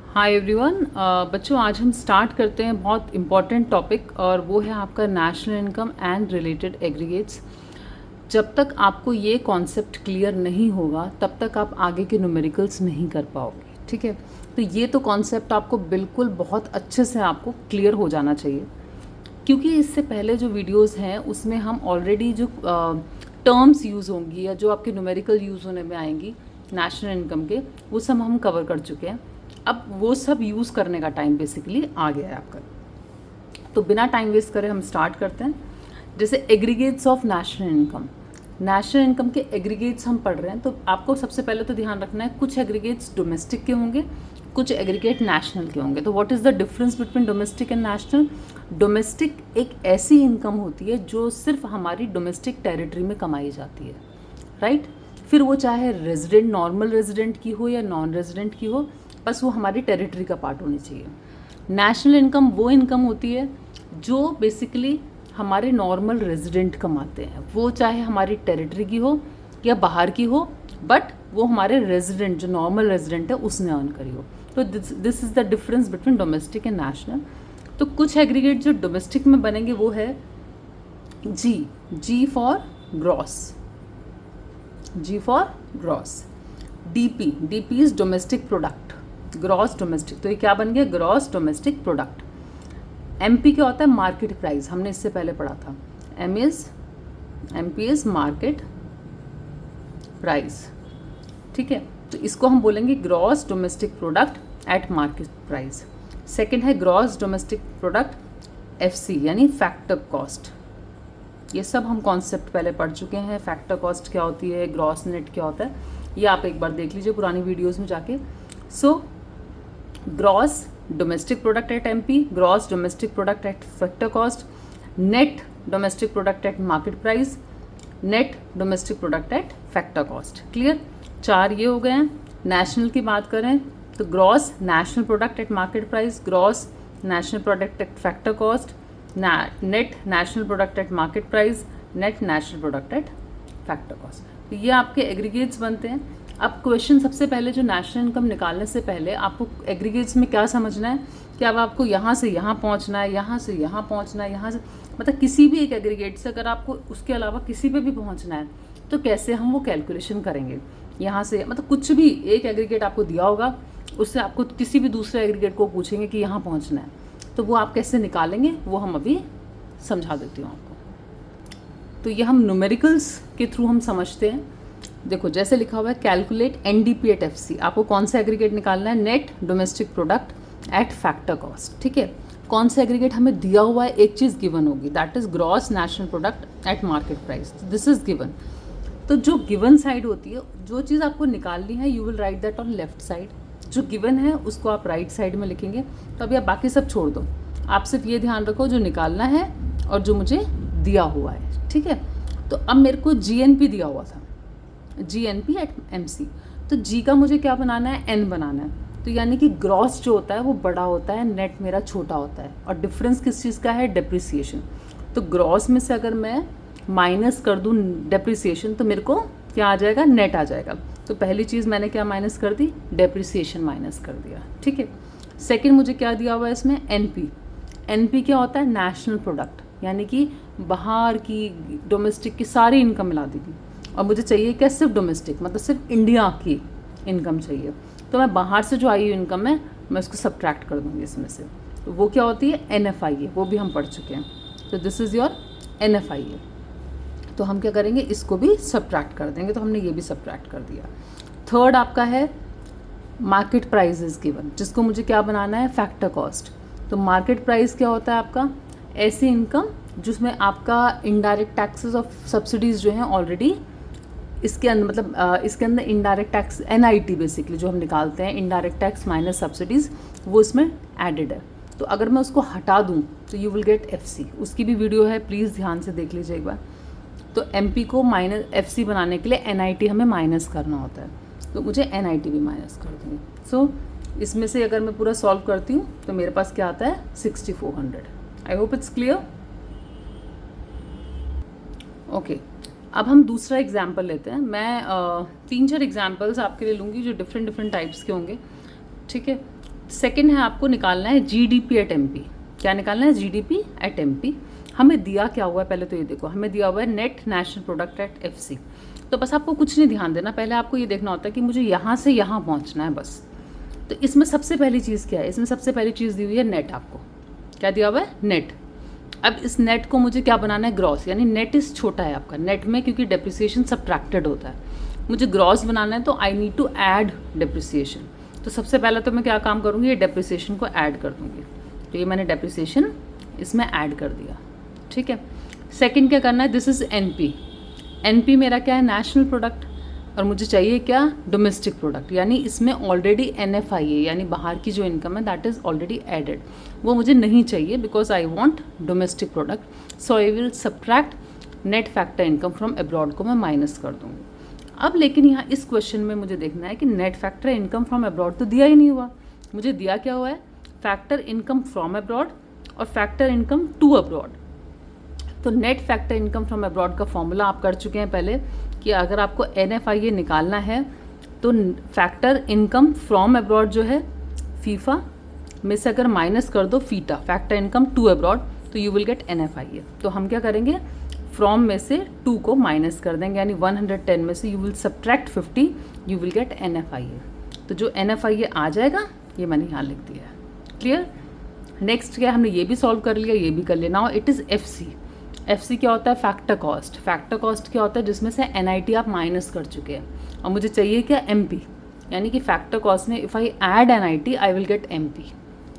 Hi everyone. बच्चों आज हम स्टार्ट करते हैं बहुत इम्पॉर्टेंट टॉपिक और वो है आपका national income and related aggregates. जब तक आपको ये कॉन्सेप्ट क्लियर नहीं होगा तब तक आप आगे के न्यूमेरिकल्स नहीं कर पाओगे, ठीक है। तो ये तो कॉन्सेप्ट आपको बिल्कुल बहुत अच्छे से आपको क्लियर हो जाना चाहिए, क्योंकि इससे पहले जो वीडियोस हैं उसमें हम ऑलरेडी जो टर्म्स यूज़ होंगी या जो आपके न्यूमेरिकल यूज़ होने में आएंगी नेशनल इनकम के, वो सब हम कवर कर चुके हैं। अब वो सब यूज़ करने का टाइम बेसिकली आ गया है आपका। तो बिना टाइम वेस्ट करे हम स्टार्ट करते हैं। जैसे एग्रीगेट्स ऑफ नेशनल इनकम के एग्रीगेट्स हम पढ़ रहे हैं, तो आपको सबसे पहले तो ध्यान रखना है कुछ एग्रीगेट्स डोमेस्टिक के होंगे, कुछ एग्रीगेट नेशनल के होंगे। तो what is the difference between domestic and national? Domestic एक ऐसी इनकम होती है जो सिर्फ हमारी डोमेस्टिक टेरिटरी में कमाई जाती है, राइट। फिर वो चाहे रेजिडेंट नॉर्मल रेजिडेंट की हो या नॉन रेजिडेंट की हो, बस वो हमारी टेरिटरी का पार्ट होनी चाहिए। नेशनल इनकम वो इनकम होती है जो बेसिकली हमारे नॉर्मल रेजिडेंट कमाते हैं, वो चाहे हमारी टेरिटरी की हो या बाहर की हो, बट वो हमारे रेजिडेंट जो नॉर्मल रेजिडेंट है उसने अर्न करी हो। तो this is the difference between domestic and national. तो कुछ एग्रीगेट जो डोमेस्टिक में बनेंगे वो है G for gross, DP is domestic product, gross domestic. तो ये क्या बन गया? Gross domestic product. एमपी क्या होता है? मार्केट प्राइस, हमने इससे पहले पढ़ा था। एमपी इज मार्केट प्राइस, ठीक है। तो इसको हम बोलेंगे gross domestic product at market price. Second है ग्रॉस डोमेस्टिक प्रोडक्ट एफसी, यानी फैक्टर कॉस्ट। ये सब हम कॉन्सेप्ट पहले पढ़ चुके हैं। फैक्टर कॉस्ट क्या होती है, ग्रॉस नेट क्या होता है, ये आप एक बार देख लीजिए पुरानी वीडियोस में जाके। So gross domestic product at MP, gross domestic product at factor cost, net domestic product at market price, net domestic product at factor cost. Clear? चार ये हो गए हैं। नेशनल की बात करें तो gross national product at market price, gross national product at factor cost, net national product at market price, net national product at factor cost. तो ये आपके एग्रीगेट्स बनते हैं। अब क्वेश्चन सबसे पहले जो नेशनल इनकम निकालने से पहले आपको एग्रीगेट्स में क्या समझना है कि अब आपको यहाँ से यहाँ पहुँचना है, यहाँ से यहाँ पहुँचना है, यहाँ से मतलब किसी भी एक एग्रीगेट से अगर आपको उसके अलावा किसी पे भी पहुँचना है तो कैसे हम वो कैलकुलेशन करेंगे। यहाँ से मतलब कुछ भी एक एग्रीगेट आपको दिया होगा, उससे आपको किसी भी दूसरे एग्रीगेट को पूछेंगे कि यहाँ पहुँचना है, तो वो आप कैसे निकालेंगे वो हम अभी समझा देती हूँ आपको। तो ये हम न्यूमेरिकल्स के थ्रू हम समझते हैं। देखो जैसे लिखा हुआ है कैलकुलेट एनडीपी एट एफसी, आपको कौन सा एग्रीगेट निकालना है? Net domestic product at factor cost, ठीक है। कौन सा एग्रीगेट हमें दिया हुआ है, एक चीज़ गिवन होगी, that is gross national product at market price, this is given. तो जो गिवन साइड होती है, जो चीज़ आपको निकालनी है you will write that on left side, जो गिवन है उसको आप राइट साइड में लिखेंगे। तो अभी आप बाकी सब छोड़ दो, आप सिर्फ ये ध्यान रखो जो निकालना है और जो मुझे दिया हुआ है, ठीक है। तो अब मेरे को जीएनपी दिया हुआ था, जीएनपी एट एमसी, तो जी का मुझे क्या बनाना है? एन बनाना है। तो यानी कि ग्रॉस जो होता है वो बड़ा होता है, नेट मेरा छोटा होता है। और डिफरेंस किस चीज़ का है? डेप्रिसिएशन। तो ग्रॉस में से अगर मैं माइनस कर दूँ डेप्रिसिएशन तो मेरे को क्या आ जाएगा? नेट आ जाएगा। तो पहली चीज़ मैंने क्या माइनस कर दी? डेप्रिसिएशन माइनस कर दिया, ठीक है। सेकेंड मुझे क्या दिया हुआ है इसमें? एनपी। एनपी क्या होता है? नेशनल प्रोडक्ट, यानी कि बाहर की डोमेस्टिक की सारी इनकम मिला देगी। और मुझे चाहिए क्या? सिर्फ डोमेस्टिक, मतलब सिर्फ इंडिया की इनकम चाहिए। तो मैं बाहर से जो आई हुई इनकम है मैं उसको सब्ट्रैक्ट कर दूँगी इसमें से। तो वो क्या होती है? NFIA, वो भी हम पढ़ चुके हैं। तो दिस इज़ योर NFIA। तो हम क्या करेंगे? इसको भी सब्ट्रैक्ट कर देंगे। तो हमने ये भी सब्ट्रैक्ट कर दिया। थर्ड आपका है मार्केट प्राइस इज गिवन, जिसको मुझे क्या बनाना है? Factor cost. तो मार्केट प्राइस क्या होता है आपका? ऐसी इनकम जिसमें आपका इनडायरेक्ट टैक्सेस और सब्सिडीज़ जो हैं ऑलरेडी इसके अंदर, मतलब इसके अंदर इनडायरेक्ट टैक्स NIT बेसिकली जो हम निकालते हैं, इनडायरेक्ट टैक्स माइनस सब्सिडीज़, वो इसमें एडेड है। तो अगर मैं उसको हटा दूँ तो यू विल गेट FC। उसकी भी वीडियो है, प्लीज़ ध्यान से देख लीजिए एक बार। तो MP को माइनस FC बनाने के लिए NIT हमें माइनस करना होता है, तो मुझे NIT भी माइनस कर दूँगी। सो इसमें से अगर मैं पूरा सॉल्व करती हूँ तो मेरे पास क्या आता है? 6400। आई होप इट्स क्लियर। ओके, अब हम दूसरा एग्जाम्पल लेते हैं। मैं 3-4 एग्जाम्पल्स आपके लिए लूँगी जो डिफरेंट टाइप्स के होंगे, ठीक है। सेकेंड है आपको निकालना है जीडीपी एट एमपी। क्या निकालना है? GDP at MP. हमें दिया क्या हुआ है पहले तो ये देखो, हमें दिया हुआ है net national product at FC. तो बस आपको कुछ नहीं ध्यान देना, पहले आपको ये देखना होता है कि मुझे यहाँ से यहाँ पहुँचना है बस। तो इसमें सबसे पहली चीज़ क्या है? इसमें सबसे पहली चीज़ दी हुई है नेट। आपको क्या दिया हुआ है? नेट। अब इस नेट को मुझे क्या बनाना है? ग्रॉस, यानी नेट इस छोटा है आपका नेट में, क्योंकि डेप्रिसिएशन सब्ट्रैक्टेड होता है। मुझे ग्रॉस बनाना है तो I need to add depreciation. तो सबसे पहले तो मैं क्या काम करूँगी? ये डेप्रिसिएशन को ऐड कर दूँगी। तो ये मैंने डेप्रिसिएशन इसमें ऐड कर दिया, ठीक है। सेकंड क्या करना है? This is NP. एनपी मेरा क्या है? National product. और मुझे चाहिए क्या? डोमेस्टिक प्रोडक्ट, यानी इसमें ऑलरेडी एनएफआईए यानी बाहर की जो इनकम है दैट इज़ ऑलरेडी एडेड, वो मुझे नहीं चाहिए because I want domestic product. So I will subtract net factor income from abroad को मैं माइनस कर दूँगी। अब लेकिन यहाँ इस क्वेश्चन में मुझे देखना है कि net factor income from abroad तो दिया ही नहीं हुआ। मुझे दिया क्या हुआ है? फैक्टर इनकम फ्रॉम अब्रॉड और फैक्टर इनकम टू अब्रॉड। तो net factor income from abroad का फॉर्मूला आप कर चुके हैं पहले कि अगर आपको एनएफआईए निकालना है तो फैक्टर इनकम फ्रॉम अब्रॉड जो है फीफा में से अगर माइनस कर दो फीटा, फैक्टर इनकम टू अब्रॉड, तो यू विल गेट एनएफआईए। तो हम क्या करेंगे? फ्रॉम में से 2 को माइनस कर देंगे, यानी 110 में से you will subtract 50, you will get NFIA. तो जो एनएफआईए आ जाएगा ये मैंने यहाँ लिख दिया है। क्लियर? नेक्स्ट क्या, हमने ये भी सॉल्व कर लिया, ये भी कर लिया। Now it is FC. FC क्या होता है? Factor cost. फैक्टर कॉस्ट क्या होता है? जिसमें से एनआईटी आप माइनस कर चुके हैं। और मुझे चाहिए क्या? एमपी, यानी कि फैक्टर कॉस्ट में if I add NIT I will get MP,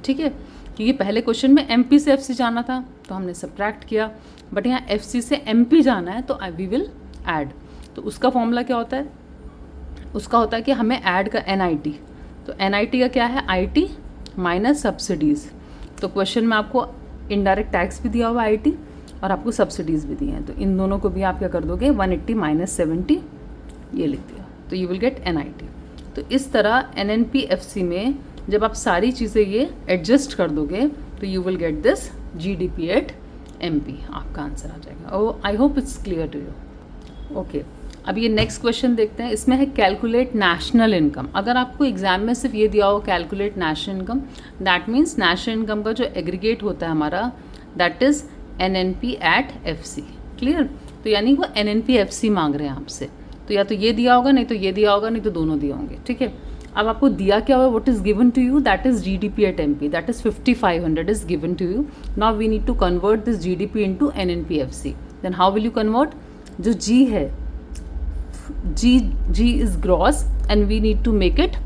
ठीक है। क्योंकि पहले क्वेश्चन में एमपी से एफसी जाना था तो हमने सब्ट्रैक्ट किया, बट यहाँ एफसी से एमपी जाना है तो वी विल ऐड। तो उसका फॉर्मूला क्या होता है? उसका होता है कि हमें ऐड का एनआईटी। तो एनआईटी का क्या है? IT minus subsidies. तो क्वेश्चन में आपको इनडायरेक्ट टैक्स भी दिया हुआ आईटी और आपको सब्सिडीज़ भी दी हैं, तो इन दोनों को भी आप क्या कर दोगे? 180 माइनस 70 ये लिख दिया, तो यू विल गेट एनआईटी। तो इस तरह एनएनपीएफसी में जब आप सारी चीज़ें ये एडजस्ट कर दोगे तो you will get this GDP at MP, आपका आंसर आ जाएगा। Oh I hope it's clear to you. Okay, अब ये नेक्स्ट क्वेश्चन देखते हैं। इसमें है कैलकुलेट नेशनल इनकम। अगर आपको एग्जाम में सिर्फ ये दिया हो calculate national income, that means national income का जो एग्रीगेट होता है हमारा that is NNP at FC. Clear? तो यानी वो एनएनपीएफसी मांग रहे हैं आपसे, तो या तो ये दिया होगा, नहीं तो ये दिया होगा, नहीं तो दोनों दिए होंगे, ठीक है। अब आपको दिया क्या हुआ? What is given to you? That is GDP at MP, that is 5500 is given to you. Now we need to convert this GDP into NNPFC. Then how will you convert? जो जी है, G is gross and we need to make it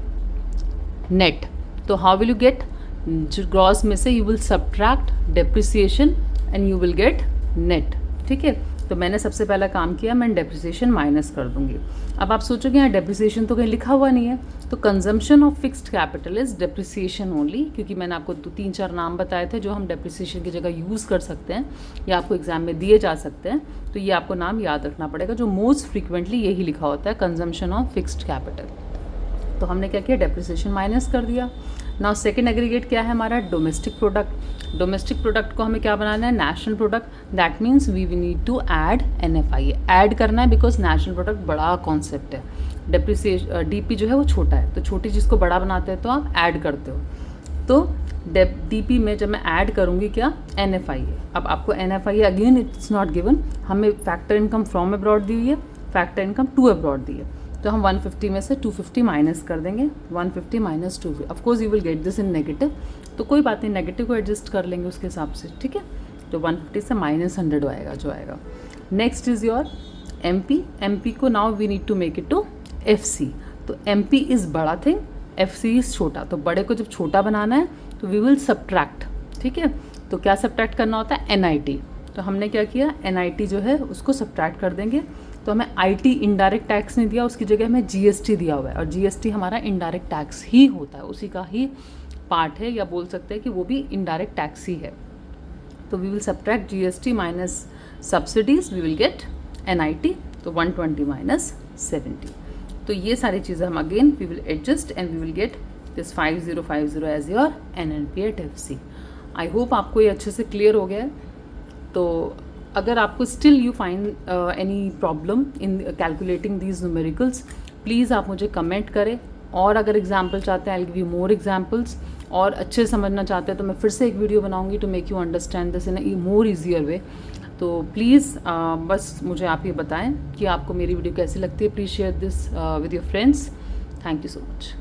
net. तो how will you get? Gross में से you will subtract depreciation and you will get net, ठीक है। तो मैंने सबसे पहला काम किया, मैं डेप्रिसिएशन माइनस कर दूंगी। अब आप सोचोगे यहाँ डेप्रिसिएशन तो कहीं लिखा हुआ नहीं है, तो consumption of fixed capital is depreciation only, क्योंकि मैंने आपको 3-4 नाम बताए थे जो हम डेप्रिसिएशन की जगह यूज़ कर सकते हैं या आपको एग्जाम में दिए जा सकते हैं। तो ये आपको नाम याद रखना पड़ेगा, जो मोस्ट फ्रीक्वेंटली यही लिखा होता है, कंजम्पशन ऑफ फिक्स्ड कैपिटल। तो हमने क्या किया? डेप्रिसिएशन माइनस कर दिया। नाउ सेकेंड एग्रीगेट क्या है हमारा? Domestic product. डोमेस्टिक प्रोडक्ट को हमें क्या बनाना है? National product. That means we need to add NFIA. Add करना है बिकॉज नेशनल प्रोडक्ट बड़ा कॉन्सेप्ट है, डेप्रिसिएशन डीपी जो है वो छोटा है, तो छोटी चीज़ को बड़ा बनाते हैं तो आप ऐड करते हो। तो डीपी में जब मैं ऐड करूँगी क्या? एनएफआईए। अब आपको NFIA again it's not given, हमें फैक्टर इनकम फ्रॉम अब्रॉड दी हुई है, फैक्टर इनकम टू अब्रॉड दी है। तो हम 150 में से 250 माइनस कर देंगे, 150 minus 250। Of course you will get this in negative, तो कोई बात नहीं, नेगेटिव को एडजस्ट कर लेंगे उसके हिसाब से, ठीक है। तो 150 से माइनस 100 आएगा जो आएगा। Next is your MP. MP को now we need to make it to FC. तो एमपी इज़ बड़ा थिंग, एफसी इज़ छोटा। तो बड़े को जब छोटा बनाना है तो वी विल सब्ट्रैक्ट, ठीक है। तो क्या सब्ट्रैक्ट करना होता है? एनआईटी। तो हमने क्या किया? एनआईटी जो है उसको सब्ट्रैक्ट कर देंगे। तो हमें आईटी इनडायरेक्ट टैक्स नहीं दिया, उसकी जगह हमें जीएसटी दिया हुआ है, और जीएसटी हमारा इनडायरेक्ट टैक्स ही होता है, उसी का ही पार्ट है, या बोल सकते हैं कि वो भी इनडायरेक्ट टैक्स ही है। तो we will subtract GST minus subsidies, we will get NIT. तो 120 माइनस 70। तो ये सारी चीज़ें हम again we will adjust and we will get this 5050 as your NNP at FC. I hope आपको ये अच्छे से क्लियर हो गया है। तो अगर आपको still you find any problem in calculating these numericals, please आप मुझे कमेंट करें, और अगर एग्जाम्पल चाहते हैं I give you more examples, और अच्छे समझना चाहते हैं तो मैं फिर से एक वीडियो बनाऊंगी to make you understand this in a more easier way. तो प्लीज़ बस मुझे आप ये बताएं कि आपको मेरी वीडियो कैसी लगती है। Please share this with your friends. Thank you so much.